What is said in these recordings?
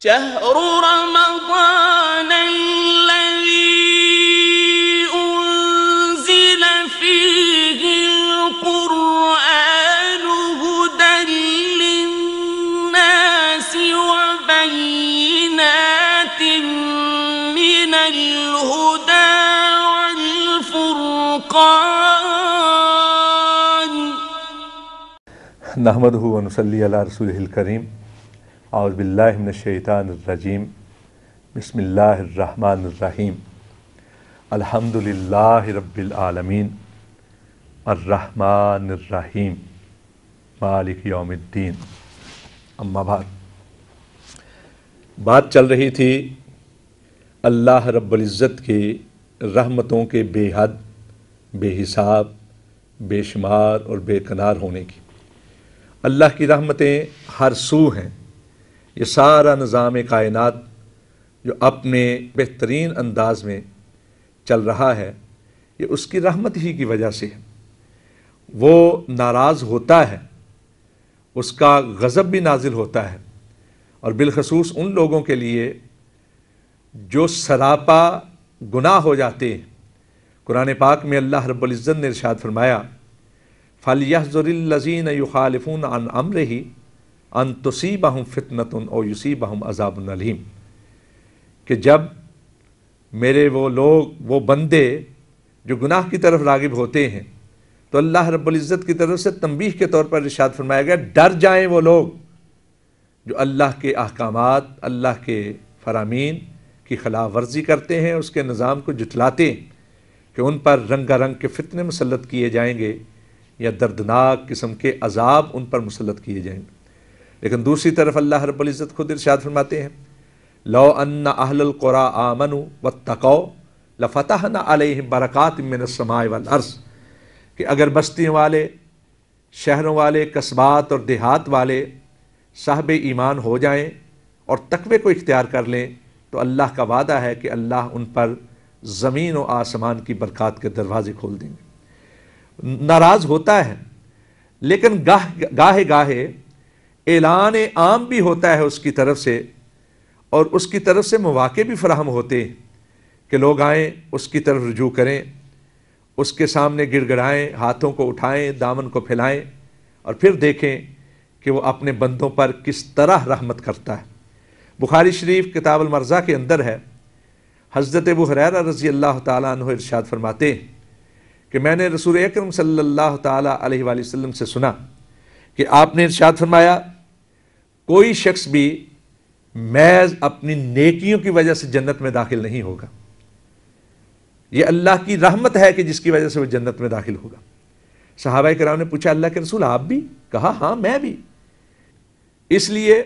شهر رمضان الذي أنزل فيه القرآن هدى للناس وبينات من الهدى والفرقان نحمدہ ونصلی علی رسولہ الکریم اعوذ باللہ من الشیطان الرجیم بسم اللہ الرحمن الرحیم الحمد للہ رب العالمین الرحمن الرحیم مالک یوم الدین اما بعد۔ بات چل رہی تھی اللہ رب العزت کی رحمتوں کے بے حد، بے حساب، بے شمار اور بے کنار ہونے کی۔ اللہ کی رحمتیں ہر سو ہیں۔ یہ سارا نظام کائنات جو اپنے بہترین انداز میں چل رہا ہے، یہ اس کی رحمت ہی کی وجہ سے ہے۔ وہ ناراض ہوتا ہے، اس کا غضب بھی نازل ہوتا ہے، اور بالخصوص ان لوگوں کے لیے جو سراپا گناہ ہو جاتے ہیں۔ قرآن پاک میں اللہ رب العزت نے ارشاد فرمایا فَلْيَحْذَرِ الَّذِينَ يُخَالِفُونَ عَنْ أَمْرِهِ أَن تُصِيبَهُمْ فِتْنَةٌ أَوْ يُصِيبَهُمْ عَذَابٌ أَلِيمٌ، کہ جب میرے وہ لوگ، وہ بندے جو گناہ کی طرف راغب ہوتے ہیں، تو اللہ رب العزت کی طرف سے تنبیہ کے طور پر ارشاد فرمایا گیا ڈر جائیں وہ لوگ جو اللہ کے احکامات، اللہ کے فرامین کی خلاف ورزی کرتے ہیں، اس کے نظام کو جھٹلاتے ہیں، کہ ان پر رنگا رنگ کے فتنے مسلط کیے جائیں گے یا دردناک قسم کے عذاب ان پر مسلط کیے جائیں گے۔ لیکن دوسری طرف اللہ رب العزت خود ارشاد فرماتے ہیں لو ان اہل القری آمنوا واتقوا لفتحنا علیہم برکات من السماء والارض، کہ اگر بستیوں والے، شہروں والے، قصبات اور دیہات والے صاحب ایمان ہو جائیں اور تقوی کو اختیار کر لیں، تو اللہ کا وعدہ ہے کہ اللہ ان پر زمین و آسمان کی برکات کے دروازے کھول دیں گے۔ ناراض ہوتا ہے، لیکن گاہے گاہے اعلان عام بھی ہوتا ہے اس کی طرف سے، اور اس کی طرف سے مواقع بھی فراہم ہوتے ہیں کہ لوگ آئیں، اس کی طرف رجوع کریں، اس کے سامنے گڑ گڑائیں، ہاتھوں کو اٹھائیں، دامن کو پھیلائیں، اور پھر دیکھیں کہ وہ اپنے بندوں پر کس طرح رحمت کرتا ہے۔ بخاری شریف کتاب المرضع کے اندر ہے، حضرت ابو ہریرہ رضی اللہ تعالیٰ عنہ ارشاد فرماتے ہیں کہ میں نے رسول اکرم صلی اللہ تعالیٰ علیہ وآلہ وسلم سے سنا کہ آپ نے ارشاد فرمایا کوئی شخص بھی محض اپنی نیکیوں کی وجہ سے جنت میں داخل نہیں ہوگا، یہ اللہ کی رحمت ہے کہ جس کی وجہ سے وہ جنت میں داخل ہوگا۔ صحابہ کرام نے پوچھا اللہ کے رسول آپ بھی؟ کہا ہاں میں بھی۔ اس لیے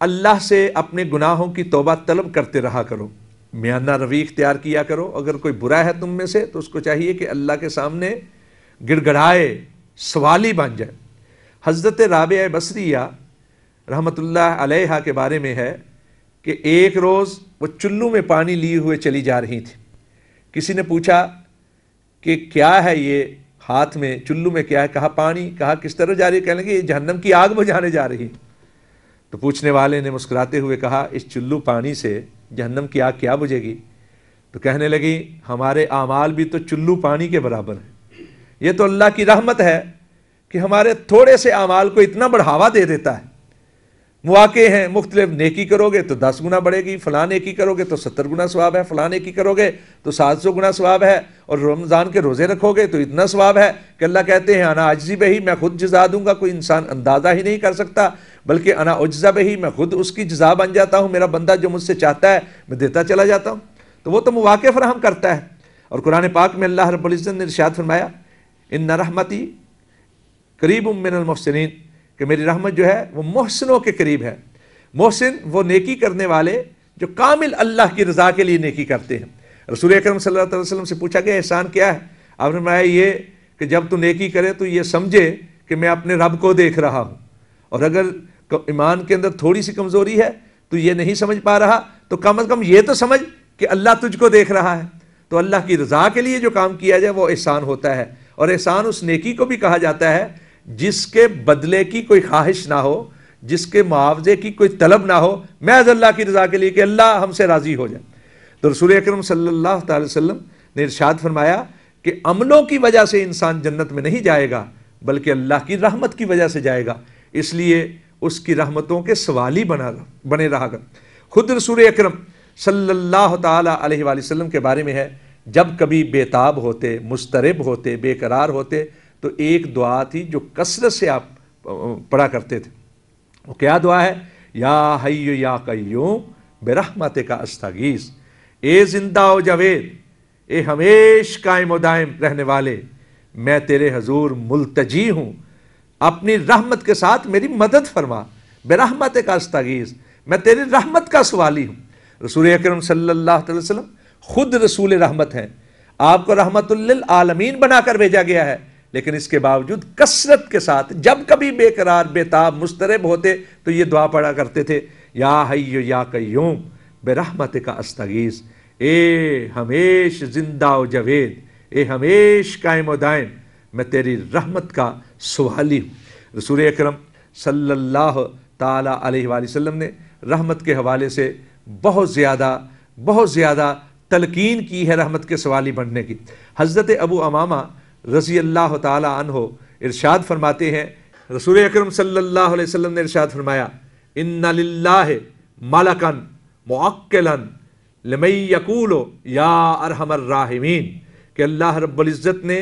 اللہ سے اپنے گناہوں کی توبہ طلب کرتے رہا کرو، میانہ روی اختیار کیا کرو۔ اگر کوئی برا ہے تم میں سے تو اس کو چاہیے کہ اللہ کے سامنے گڑ گڑائے، سوالی بن جائے۔ حضرت رابعہ بصریہ رحمۃ اللہ علیہا کے بارے میں ہے کہ ایک روز وہ چلو میں پانی لیے ہوئے چلی جا رہی تھی۔ کسی نے پوچھا کہ کیا ہے یہ ہاتھ میں، چلو میں کیا ہے؟ کہا پانی۔ کہا کس طرح جا رہی ہے؟ کہنے لگے یہ جہنم کی آگ بجھانے جا رہی۔ تو پوچھنے والے نے مسکراتے ہوئے کہا اس چلو پانی سے جہنم کی آگ کیا بجھے گی؟ تو کہنے لگی ہمارے اعمال بھی تو چلو پانی کے برابر ہیں۔ یہ تو اللہ کی رحمت ہے کہ ہمارے تھوڑے سے اعمال کو اتنا بڑھاوا دے دیتا ہے۔ مواقع ہیں مختلف، نیکی کرو گے تو 10 گنا بڑھے گی، فلاں نیکی کرو گے تو 70 گنا ثواب ہے، فلاں نیکی کرو گے تو 700 گنا ثواب ہے، اور رمضان کے روزے رکھو گے تو اتنا ثواب ہے کہ اللہ کہتے ہیں انا اجزی بہی، میں خود جزا دوں گا۔ کوئی انسان اندازہ ہی نہیں کر سکتا، بلکہ انا اجزا بہی، میں خود اس کی جزا بن جاتا ہوں۔ میرا بندہ جو مجھ سے چاہتا ہے میں دیتا چلا جاتا ہوں، تو وہ تو مواقع فراہم کرتا ہے۔ اور قرآن پاک میں اللہ رب العزت نے ارشاد فرمایا ان رحمتی قریب من المحسنین، کہ میری رحمت جو ہے وہ محسنوں کے قریب ہے۔ محسن وہ نیکی کرنے والے جو کامل اللہ کی رضا کے لیے نیکی کرتے ہیں۔ رسول اکرم صلی اللہ علیہ وسلم سے پوچھا گیا احسان کیا ہے؟ آپ نے فرمایا یہ کہ جب تو نیکی کرے تو یہ سمجھے کہ میں اپنے رب کو دیکھ رہا ہوں، اور اگر ایمان کے اندر تھوڑی سی کمزوری ہے تو یہ نہیں سمجھ پا رہا تو کم از کم یہ تو سمجھ کہ اللہ تجھ کو دیکھ رہا ہے۔ تو اللہ کی رضا کے لیے جو کام کیا جائے وہ احسان ہوتا ہے، اور احسان اس نیکی کو بھی کہا جاتا ہے جس کے بدلے کی کوئی خواہش نہ ہو، جس کے معاوضے کی کوئی طلب نہ ہو، محض اللہ کی رضا کے لیے کہ اللہ ہم سے راضی ہو جائے۔ تو رسول اکرم صلی اللہ تعالی وسلم نے ارشاد فرمایا کہ عملوں کی وجہ سے انسان جنت میں نہیں جائے گا بلکہ اللہ کی رحمت کی وجہ سے جائے گا، اس لیے اس کی رحمتوں کے سوالی بنے رہا گا۔ خود رسول اکرم صلی اللہ تعالی علیہ وآلہ وسلم کے بارے میں ہے، جب کبھی بیتاب ہوتے، مضطرب ہوتے، بے قرار ہوتے تو ایک دعا تھی جو کثرت سے آپ پڑھا کرتے تھے۔ وہ کیا دعا ہے؟ یا حی یا قیوم برحمتک استغیث، اے زندہ و جاوید، اے ہمیش قائم و دائم رہنے والے، میں تیرے حضور ملتجی ہوں، اپنی رحمت کے ساتھ میری مدد فرما، برحمتک استغیث، میں تیری رحمت کا سوالی ہوں۔ رسول اکرم صلی اللہ علیہ وسلم خود رسول رحمت ہیں، آپ کو رحمت للعالمین بنا کر بھیجا گیا ہے، لیکن اس کے باوجود کثرت کے ساتھ جب کبھی بے قرار، بیتاب، مضطرب ہوتے تو یہ دعا پڑھا کرتے تھے، یا حی یا قیوم برحمتک استغیث، اے ہمیش زندہ و جاوید، اے ہمیش قائم و دائم، میں تیری رحمت کا سوالی ہوں۔ رسول اکرم صلی اللہ تعالی علیہ وآلہ وسلم نے رحمت کے حوالے سے بہت زیادہ تلقین کی ہے رحمت کے سوالی بننے کی۔ حضرت ابو امامہ رضی اللہ تعالی عنہ ارشاد فرماتے ہیں، رسول اکرم صلی اللہ علیہ وسلم نے ارشاد فرمایا، ان للہ ملکن معقلا لمن یقول یا ارحم الراحمین، کہ اللہ رب العزت نے